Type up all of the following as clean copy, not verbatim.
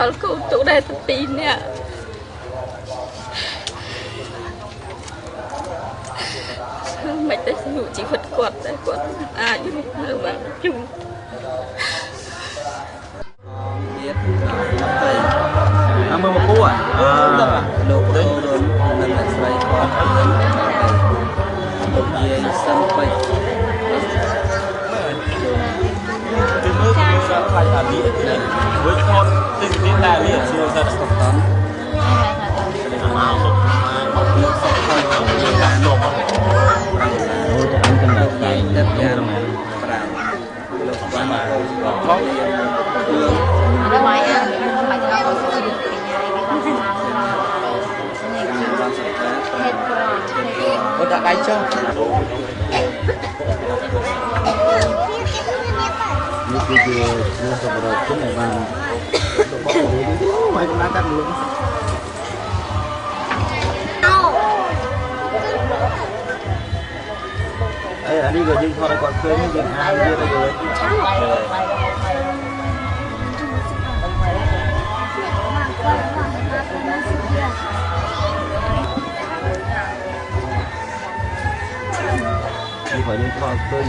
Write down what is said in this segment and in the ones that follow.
លគូទុកដែរទៅពីរនាក់មិនតែស្នុជីវិតគាត់តែគាត់អាចរស់នៅបានជុំទៀតមើលមកពូលោកទៅរួមនឹងអ្នកស្រីគាត់លោកយាយសឹងពេជ្រជំនួយសាខ្លាយអាលីនេះមួយខតទីនេះតែលីសួរសាស្ត្រតំមកលោកសុខហើយយើងដាក់លោកអូទៅអង្គកណ្ដាលដៃទឹកយ៉ាងប្រាំលោកបានមកផងរឿងដល់មកអាបាច់ដល់ទៅពីញ៉ៃអូដាក់ដៃចុះនេះគឺជារឿងសម្រាប់ខ្ញុំបានមកណាកាត់លឿនអានេះក៏យើងថតឲ្យគាត់ឃើញយើងអានវាទៅយល់នេះក៏យើងថតឃើញ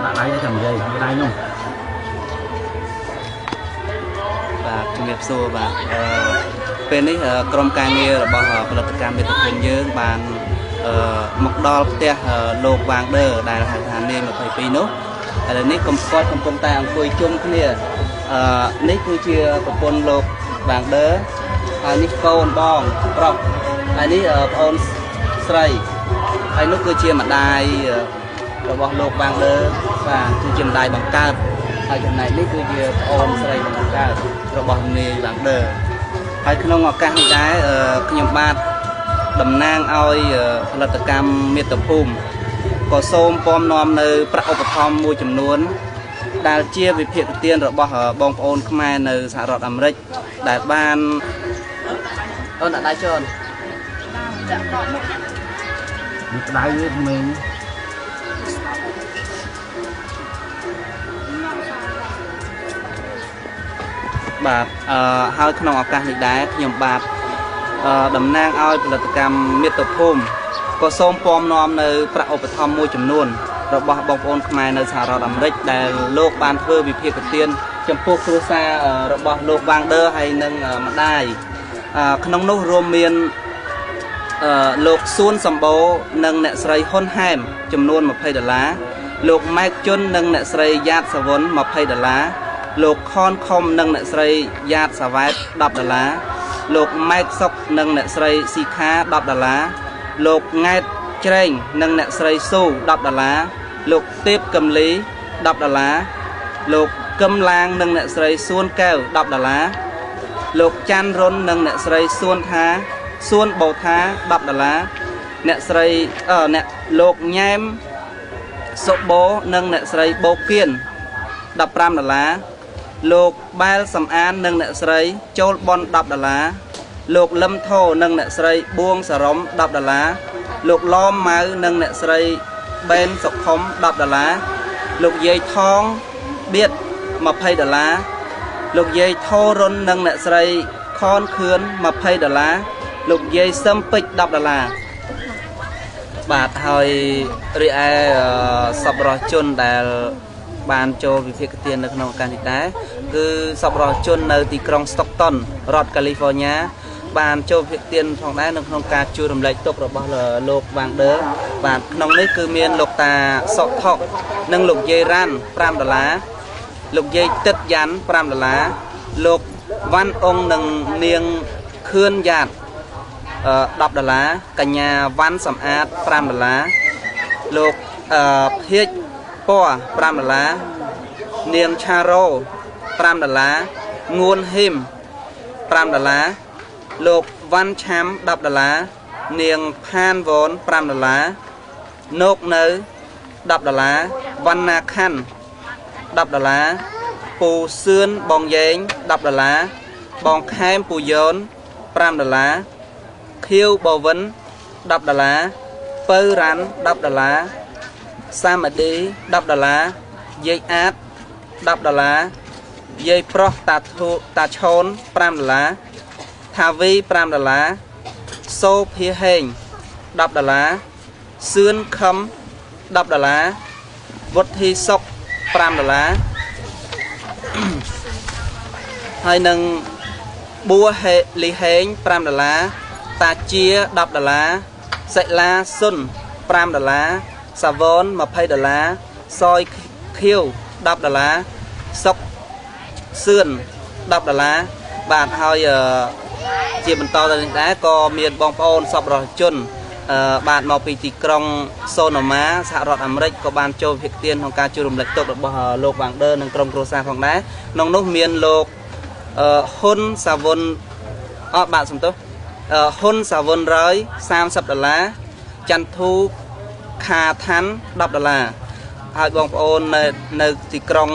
ដាក់ដៃទៅចាំនិយាយដៃនោះបាទជំរាបសួរបាទពេលនេះក្រុមការងាររបស់ផលិតកម្មមាតុភូមិយើងបានមកដល់ផ្ទះលោកវ៉ាងដឺដែលហៅថានាយ22នោះឥឡូវនេះកំពុងតែអង្គុយជុំគ្នានេះគឺជាប្រពន្ធលោកវ៉ាងដឺហើយនេះកូនបងប្រុសហើយនេះប្អូនស្រីហើយនោះគឺជាម្ដាយរបស់លោកវ៉ាងដឺបាទគឺជាម្ដាយបង្កើតហើយចំណែកនេះគឺជាប្អូនស្រីបង្កើតរបស់នាយវ៉ាងដឺហើយក្នុងឱកាសនេះដែរខ្ញុំបាទតំណាងឲ្យផលិតកម្មមាតុភូមិក៏សូមពំនាំនៅប្រាក់ឧបត្ថម្ភមួយចំនួនដែលជាវិភាគទានរបស់បងប្អូនខ្មែរនៅសហរដ្ឋអាមេរិកដែលបានអូនដាក់ដៃចននេះដៃវាក្មេងបាទហើយក្នុងឱកាសនេះដែរខ្ញុំបាទតំណាងឲ្យផលិតកម្មមាតុភូមិក៏សូមពំនាំនៅប្រាក់ឧបត្ថម្ភមួយចំនួនរបស់បងប្អូនខ្មែរនៅសហរដ្ឋអាមេរិកដែលលោកបានធ្វើវិភាគទានចំពោះគ្រួសាររបស់លោកវ៉ាងដឺហើយនិងម្ដាយក្នុងនោះរួមមានលោកសួនសម្បូរនិងអ្នកស្រីហ៊ុនហែមចំនួន$20លោកម៉ែកជុននិងអ្នកស្រីយ៉ាតសវុន$20លោកខនខំនិងអ្នកស្រីយ៉ាតសាវ៉ែត$10លោកម៉ែកសុកនិងអ្នកស្រីស៊ីខា$10លោកង៉ែតច្រែងនិងអ្នកស្រីស៊ូ$10លោកទេពកំលី$10លោកកឹមឡាងនិងអ្នកស្រីសួនកែវ$10លោកច័ន្ទរុននិងអ្នកស្រីសួនបូថា$10អ្នកស្រីអ្នកលោកញ៉ែមសុបូនិងអ្នកស្រីបូគៀន$15លោកបែលសំអាននិងអ្នកស្រីចូលបន$10លោកលឹមថោនិងអ្នកស្រីបួងសរំ$10លោកឡមម៉ៅនិងអ្នកស្រីបេនសុខុម$10លោកយាយថងបៀត$20លោកយាយថោរុននិងអ្នកស្រីខនខឿន$20លោកយាយសឹមពេជ្រ$10បាទហើយរីឯសប្បុរសជនដែលបានចូលវិភាគទាននៅក្នុងឱកាសនេះដែរគឺសប្បុរសជននៅទីក្រុង Stockton រដ្ឋ California បានចូលវិភាគទានផងដែរនៅក្នុងការជួយរំលែកទុក្ខរបស់លោកវ៉ាងដឺបាទក្នុងនេះគឺមានលោកតាសុកថុកនិងលោកយាយរ៉ាន់$5លោកយាយទឹកយ៉ាន់$5លោកវ៉ាន់អ៊ុងនិងនាងខឿនយ៉ាត$10កញ្ញាវ៉ាន់សំអាត$5លោកភៀចពណ៌$5នាងឆារ៉ូ$5ងួនហ៊ីម 5 ដុល្លារលោកវ៉ាន់ឆាំ10 ដុល្លារនាងផានវ៉ន5 ដុល្លារណូកនៅ10 ដុល្លារវណ្ណាខាន់10 ដុល្លារពូសឿនបងយ៉ែង10 ដុល្លារបងខែមពូយ៉ន5 ដុល្លារខៀវបវិន10 ដុល្លារពៅរ៉ាន់10 ដុល្លារសាមឌី10 ដុល្លារយាយអាត10 ដុល្លារយាយប្រុសតាឈូន5 ដុល្លារថាវី5 ដុល្លារសូភាហេង10 ដុល្លារសឿនខំ10 ដុល្លារវុទ្ធីសុក5 ដុល្លារហើយនឹងបួហេលីហេង5 ដុល្លារតាជា10 ដុល្លារសិលាសុន5 ដុល្លារសាវន20 ដុល្លារសយខៀវ10 ដុល្លារសុកសឿន10 ដុល្លារបាទហើយជាបន្តទៅនេះដែរក៏មានបងប្អូនសប្បុរសជនបាទមកពីទីក្រុងសូណាម៉ាសហរដ្ឋអាមេរិកក៏បានចូលភាគទានក្នុងការជួយរំលែកទុក្ខរបស់លោកវ៉ាងដឺនិងក្រុមគ្រួសារផងដែរក្នុងនោះមានលោកហ៊ុនសាវុនបាទសំទោសហ៊ុនសាវុនរយ30 ដុល្លារចន្ទធូខាថាន់10 ដុល្លារហើយបងប្អូននៅទីក្រុង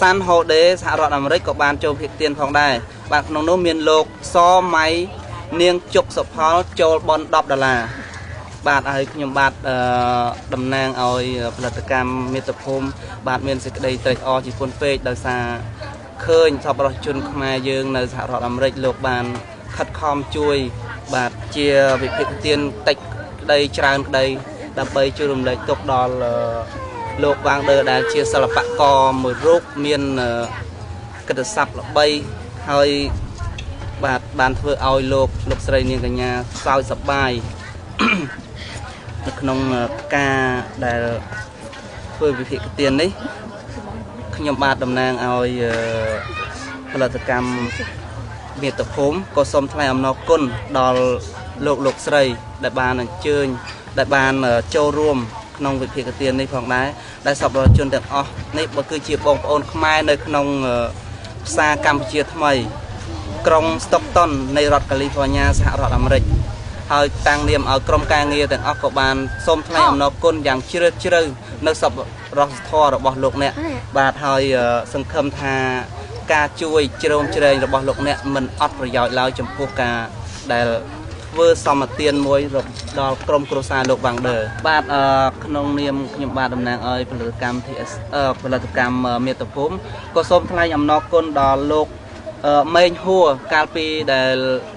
សាន់ហូដេសហរដ្ឋអាមេរិកក៏បានចូលភាគទានផងដែរបាទក្នុងនោះមានលោកសម៉ៃនាងជុកសុផលចូលបន10 ដុល្លារបាទហើយខ្ញុំបាទតំណាងឲ្យផលិតកម្មមាតុភូមិបាទមានសេចក្តីត្រេកអរជាពន់ពេកដោយសារឃើញសប្បុរសជនខ្មែរយើងនៅសហរដ្ឋអាមេរិកលោកបានខិតខំជួយបាទជាវិភាគទានតិចក្តីច្រើនក្តីដើម្បីជួយរំលែកទុក្ខដល់លោកវ៉ាងដឺដែលជាសិល្បករមួយរូបមានកិត្តិស័ព្ទល្បីហើយបាទបានធ្វើឲ្យលោកស្រីនាងកញ្ញាសោយសប្បាយនៅក្នុងការដែលធ្វើវិភាគទាននេះខ្ញុំបាទតំណាងឲ្យផលិតកម្មមាតុភូមិក៏សូមថ្លែងអំណរគុណដល់លោកស្រីដែលបានអញ្ជើញដែលបានចូលរួមក្នុងវិភាគទាននេះផងដែរដែលសប្បុរសជនទាំងអស់នេះបើគឺជាបងប្អូនខ្មែរនៅក្នុងផ្សារកម្ពុជាថ្មីក្រុង Stockton នៃរដ្ឋកាលីហ្វ័រញ៉ាសហរដ្ឋអាមេរិកហើយតាំងនាមឲ្យក្រុមការងារទាំងអស់ក៏បានសូមថ្លែងអំណរគុណយ៉ាងជ្រាលជ្រៅនៅសប្បុរសធម៌របស់លោកអ្នកបាទហើយសង្ឃឹមថាការជួយជ្រោមជ្រែងរបស់លោកអ្នកមិនអត់ប្រយោជន៍ឡើយចំពោះការដែលធ្វើសមទានមួយដល់ក្រុមគ្រួសារលោកវ៉ាងដឺបាទក្នុងនាមខ្ញុំបាទតំណាងឲ្យផលិតកម្ម TS ផលិតកម្មមាតុភូមិក៏សូមថ្លែងអំណរគុណដល់លោកម៉េងហួរកាលពីដែល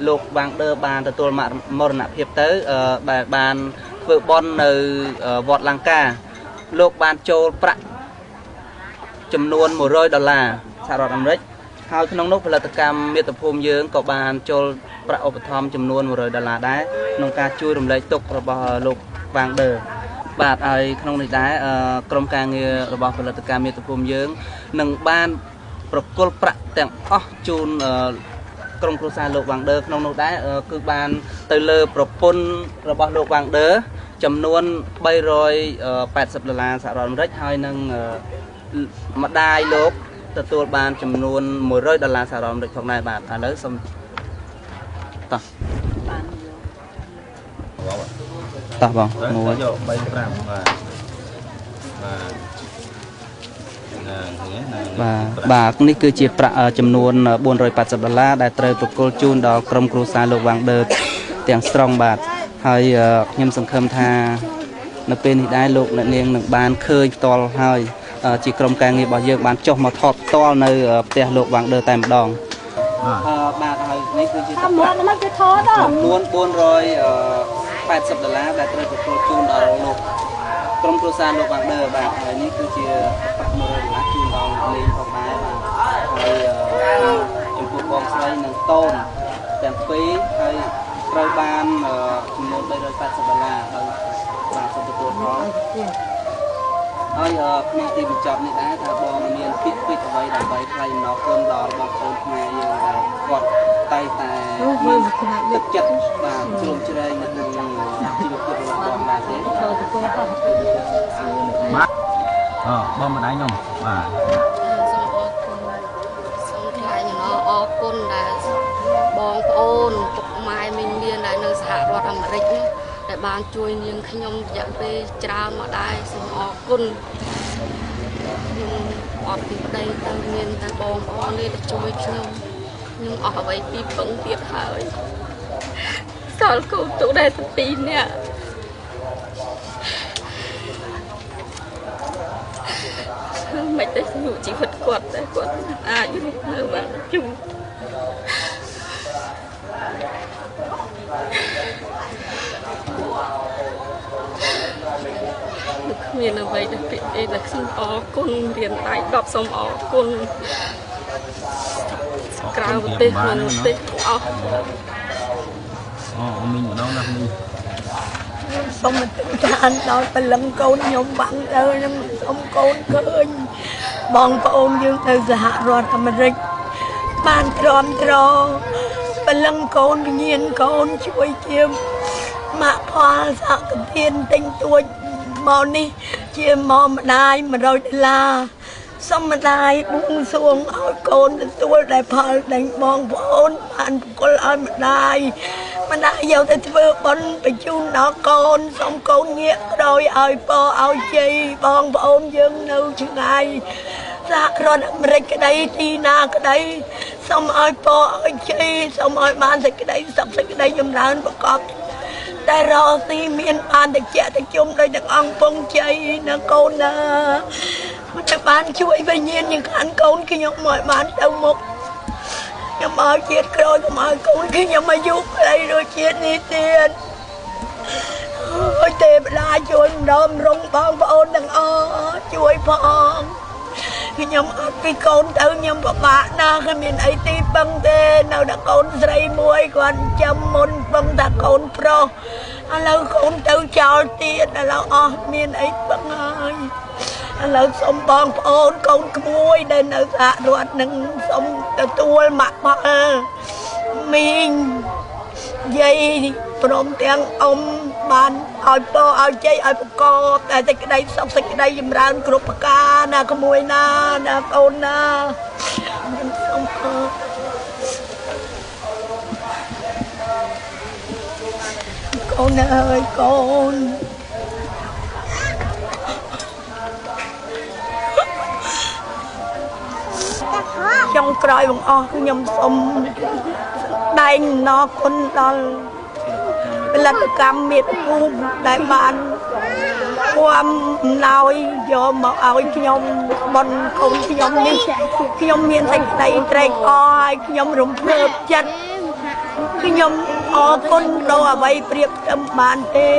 លោកវ៉ាងដឺបានទទួលមរណភាពទៅដែលបានធ្វើបុណ្យនៅវត្តលង្កាលោកបានចូលប្រាក់ចំនួន$100សហរដ្ឋអាមេរិកហើយក្នុងនោះផលិតកម្មមាតុភូមិយើងក៏បានចូលប្រាក់ឧបត្ថម្ភចំនួន$100ដែរក្នុងការជួយរំលែកទុក្ខរបស់លោកវ៉ាងដឺបាទហើយក្នុងនេះដែរក្រុមការងាររបស់ផលិតកម្មមាតុភូមិយើងនឹងបានប្រគល់ប្រាក់ទាំងអស់ជូនក្រុមគ្រួសារលោកវ៉ាងដឺក្នុងនោះដែរគឺបានទៅលើប្រពន្ធរបស់លោកវ៉ាងដឺចំនួន$380សហរដ្ឋអាមេរិកហើយនឹងម្ដាយលោកទទួលបានចំនួន$100សហរដ្ឋអាមេរិកផងដែរបាទឥឡូវសូមតោះបង1យក3 5បាទនេះគឺជាប្រាក់ចំនួន$480ដែលត្រូវប្រគល់ជូនដល់ក្រុមគ្រួសារលោកវ៉ាងដឺទាំងស្រុងបាទហើយខ្ញុំសង្ឃឹមថានៅពេលនេះដែរលោកអ្នកនាងនឹងបានឃើញផ្ទាល់ហើយជាក្រុមការងាររបស់យើងបានចុះមកថតផ្ទាល់នៅផ្ទះលោកវ៉ាងដឺតែម្ដងបាទហើយនេះគឺជាចំនួន$480ដែលត្រូវប្រគល់ជូនដល់លោកក្រុមគ្រួសារលោកវ៉ាងដឺបាទហើយនេះគឺជាប្រាក់$100ជូនដល់លេងផងដែរបាទហើយចំពោះបងស្រីនិងតូនទាំងពីរហើយត្រូវបានចំនួន$380ហើយបាទសូមទទួលផងហើយក្នុងទីបញ្ចប់នេះដែរថាបងមានពាក្យពេចន៍អ្វីដើម្បីថ្លែងអំណរគុណដល់បងប្អូនខ្មែរយើងដែលគាត់តែងតែមានទឹកចិត្តបាទជ្រោមជ្រែងនៅក្នុងជីវភាពរបស់បងដែរទេបាទបងម្ដាយខ្ញុំបាទសូមថ្លែងអំណរគុណ រដ្ឋអាមេរិកដែលបានជួយនាងខ្ញុំរយៈពេលច្រើនមកដែរសូមអរគុណខ្ញុំអត់ពីប្តីទៅមានតែបងប្អូននេះដែលជួយខ្ញុំអស់អ្វីពីពឹងទៀតហើយសល់កូនទូដែរទៅ2នាក់មិនទៅស្នុជីវិតគាត់តែគាត់អាចរស់នៅបានជុំគ្មានអ្វីដែលពីអីដែលខ្ញុំអរគុណរៀនដៃ10សូមអរគុណក្រៅប្រទេសក្នុងប្រទេសអស់អូមីងម្ដងណាមីងសូមចានដល់ព្រលឹងកូនខ្ញុំបាំងទៅខ្ញុំសូមកូនឃើញបងប្អូនយើងនៅសហរដ្ឋអាមេរិកបានទ្រាំទ្រព្រលឹងកូនវិញ្ញាណកូនជួយជាម៉ាក់ផលសហគមន៍ទិញទួចមកនេះជាមកម្ដាយ$100សូមម្ដាយបួងសួងឲ្យកូនទទួលដែលផលដែលបងប្អូនបានបកលឲ្យម្ដាយយកទៅធ្វើបុណ្យបញ្ជូនដល់កូនសូមកូនងាកក្រោយឲ្យពរឲ្យជ័យបងប្អូនយើងនៅឆ្ងាយសហរដ្ឋអាមេរិកក្តីទីណាក្តីសូមឲ្យពរឲ្យជ័យសូមឲ្យបានសេចក្តីសុខសេចក្តីចម្រើនប្រកបតែរកទីមានបានតិចតិជុំដោយទាំងអង្គពងជ័យនៅកូនណាតែបានជួយវិញ្ញាណយ៉ាងខាងកូនខ្ញុំមកបានទៅមុខខ្ញុំឲ្យជាតិក្រោយកុំឲ្យកូនខ្ញុំអាយុខ្លីដូចជាតិនេះទៀតអូយទេវតាជួយម្ដងរងបងប្អូនទាំងអស់ជួយផងខ្ញុំអត់ពីកូនទៅខ្ញុំពិបាកណាស់គ្មានអីទីពឹងទេនៅតែកូនស្រីមួយគាត់ចាំមុនពឹងតែកូនប្រុសឥឡូវកូនទៅចោលទៀតឥឡូវអស់មានអីពឹងហើយឥឡូវសូមបងប្អូនកូនក្មួយដែលនៅសហរដ្ឋនឹងសូមទទួលម៉ាក់ផលមីងយាយព្រមទាំងអ៊ំបានឲ្យពរឲ្យជ័យឲ្យប្រកបតែសេចក្តីសុខសេចក្តីចម្រើនគ្រប់ប្រការណាក្មួយណាកូនណាខ្ញុំសូមអរកូនអើយកូនចុងក្រោយបងអស់ខ្ញុំសូមដែងអំណរគុណដល់ផលិតកម្មមេត្តាភូមិដែលបានความអំណោយយកមកឲ្យខ្ញុំបនកូនខ្ញុំនេះខ្ញុំមានសេចក្តីត្រេកអរហើយខ្ញុំរំភើបចិត្តខ្ញុំអរគុណដល់អ្វីប្រៀបផ្ទឹមបានទេ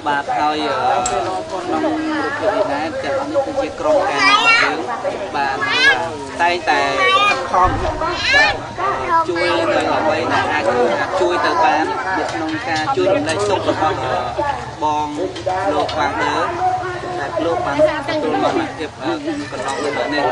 បាទហើយក្នុងរូបភាពនេះដែរទាំងអស់នេះគឺជាក្រុមការរបស់យើងបាទតែងតែខំជួយនៅអ្វីដែលអាចជួយទៅបាននៅក្នុងការជួយរំលែកទុក្ខរបស់បងលោកវ៉ាងដឺដែលលោកបានទទួលមរណភាពកន្លងទៅនេះ